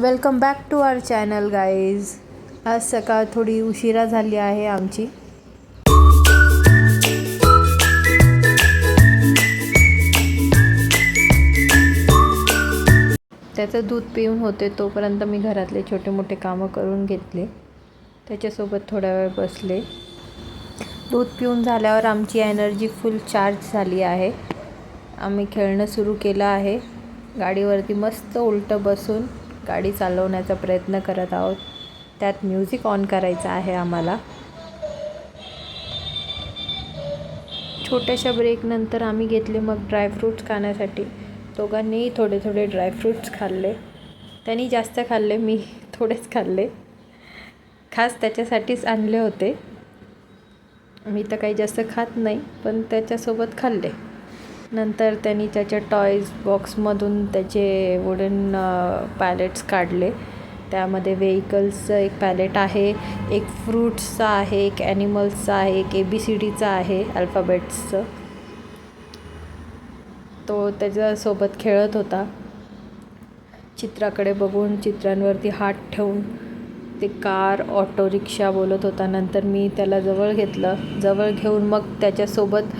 Welcome back to our channel guys. आज सकाळ थोडी उशिरा झाली आहे आमची. त्याचं दूध पिऊन होते तोपर्यंत मी घरातले छोटे मोठे कामं करून घेतले. त्याच्यासोबत थोडा वेळ बसले. दूध पिऊन झाल्यावर आमची एनर्जी फुल चार्ज झाली आहे. आम्ही खेळणं सुरू केलं आहे. गाडीवरती मस्त उलटं बसून गाडी चालवण्याचा प्रयत्न करत आहोत. त्यात म्युझिक ऑन करायचं आहे आम्हाला. छोट्याशा ब्रेकनंतर आम्ही घेतले मग ड्रायफ्रूट्स खाण्यासाठी. दोघांनीही थोडे थोडे ड्रायफ्रूट्स खाल्ले. त्यांनी जास्त खाल्ले, मी थोडेच खाल्ले. खास त्याच्यासाठीच आणले होते. मी तर काही जास्त खात नाही, पण त्याच्यासोबत खाल्ले. नंतर त्यांनी त्याच्या टॉयज बॉक्समधून त्याचे वुडन पॅलेट्स काढले. त्यामध्ये व्हेइकल्सचं एक पॅलेट आहे, एक फ्रूट्सचा आहे, एक ॲनिमल्सचा आहे, एक ABCDचा आहे अल्फाबेट्सचं. तो त्याच्यासोबत खेळत होता. चित्राकडे बघून चित्रांवरती हात ठेवून ते कार, ऑटो रिक्षा बोलत होता. नंतर मी त्याला जवळ घेतलं. जवळ घेऊन मग त्याच्यासोबत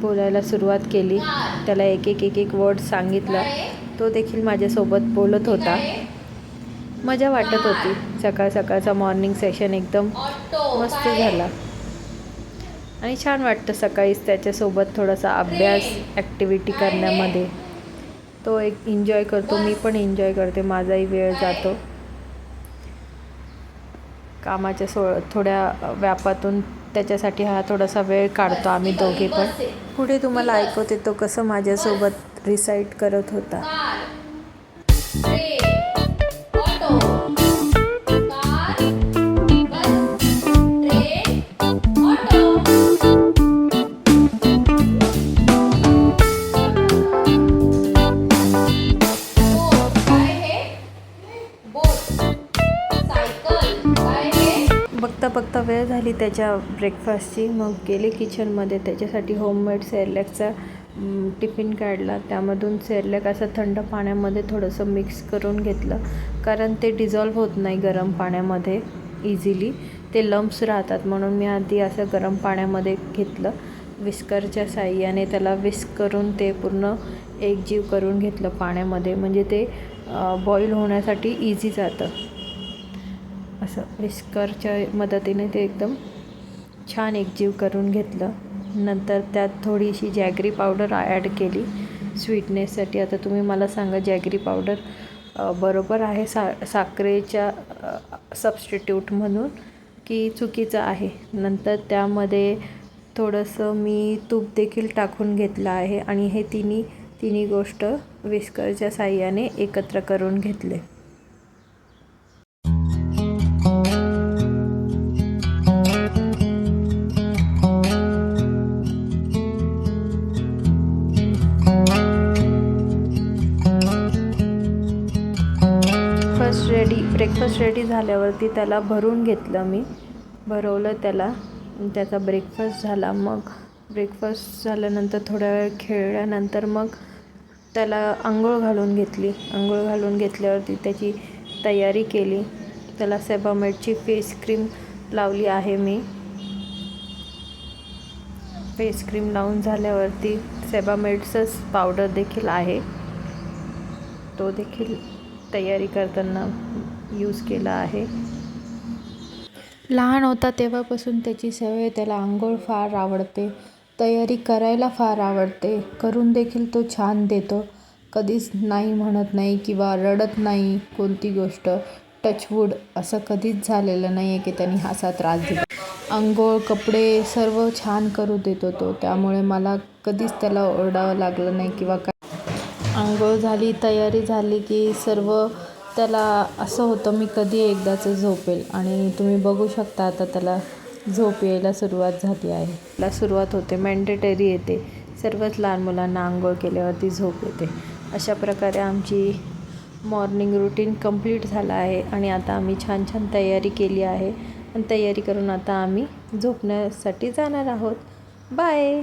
बोलायला सुरुवात केली. त्याला एक एक वर्ड सांगितला. तो देखील माझ्यासोबत बोलत होता. मजा वाटत होती. सकाळ सकाळचा मॉर्निंग सेशन एकदम मस्त झाला आणि छान वाटतं सकाळीच त्याच्यासोबत थोडासा अभ्यास ॲक्टिव्हिटी करण्यामध्ये. तो एक एन्जॉय करतो, मी पण एन्जॉय करते. माझाही वेळ जातो. कामाच्या थोड्या व्यापातून त्याच्यासाठी हा थोडासा वेळ काढतो आम्ही दोघे पण. पुढे तुम्हाला ऐकवते तो कसं माझ्यासोबत रिसाईट करत होता. बघता बघता वेळ झाली त्याच्या ब्रेकफास्टची. मग गेले किचनमध्ये. त्याच्यासाठी होममेड सेरलॅकचा टिफिन काढला. त्यामधून सेरलॅक असं थंड पाण्यामध्ये थोडंसं मिक्स करून घेतलं, कारण ते डिझॉल्व्ह होत नाही गरम पाण्यामध्ये इझिली. ते लम्प्स राहतात, म्हणून मी आधी असं गरम पाण्यामध्ये घेतलं. विस्करच्या साहाय्याने त्याला विस्क करून ते पूर्ण एकजीव करून घेतलं पाण्यामध्ये, म्हणजे ते बॉईल होण्यासाठी इझी जातं. असं विस्करच्या मदतीने ते एकदम छान एकजीव करून घेतलं. नंतर त्यात थोडीशी जॅगरी पावडर ॲड केली स्वीटनेससाठी. आता तुम्ही मला सांगा, जॅगरी पावडर बरोबर आहे साखरेच्या सबस्टिट्यूट म्हणून की चुकीचं आहे? नंतर त्यामध्ये थोडंसं मी तूप देखील टाकून घेतलं आहे आणि हे तिन्ही गोष्ट विस्करच्या साहाय्याने एकत्र करून घेतले. ब्रेकफास्ट रेडी झाल्यावरती त्याला भरून घेतलं. मी भरवलं त्याला. त्याचा ब्रेकफास्ट झाला. मग ब्रेकफास्ट झाल्यानंतर थोड्या वेळ खेळल्यानंतर मग त्याला आंघोळ घालून घेतली. आंघोळ घालून घेतल्यावरती त्याची तयारी केली. त्याला सेबामेडची फेस क्रीम लावली आहे मी. फेस क्रीम लावून झाल्यावरती सेबामेडचंच पावडर देखील आहे, तो देखील तयारी करताना यूज केला आहे. लहान होता तेव्हापासून त्याची सवय. त्याला आंघोळ फार आवडते, तयारी करायला फार आवडते. करून देखील तो छान देतो. कधीच नाही म्हणत नाही किंवा रडत नाही. कोणती गोष्ट टचवूड असं कधीच झालेलं नाही आहे की त्यांनी असा त्रास दिला. आंघोळ, कपडे सर्व छान करू देतो तो. त्यामुळे मला कधीच त्याला ओरडावं लागलं नाही किंवा काय. आंघोळ झाली, तयारी झाली की सर्व त्याला असं होतं मी कधी एकदाचं झोपेल. आणि तुम्ही बघू शकता आता त्याला झोप यायला सुरुवात झाली आहे. त्याला सुरुवात होते, मॅन्डेटरी येते. सर्वच लहान मुलांना आंघोळ केल्यावरती झोप येते. अशा प्रकारे आमची मॉर्निंग रुटीन कंप्लीट झाला आहे आणि आता आम्ही छान छान तयारी केली आहे आणि तयारी करून आता आम्ही झोपण्यासाठी जाणार आहोत. बाय.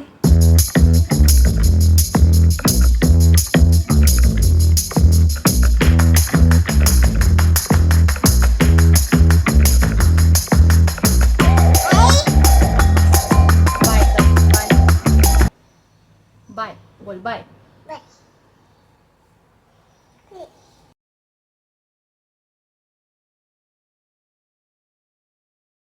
बाय बोल बाय. बाय.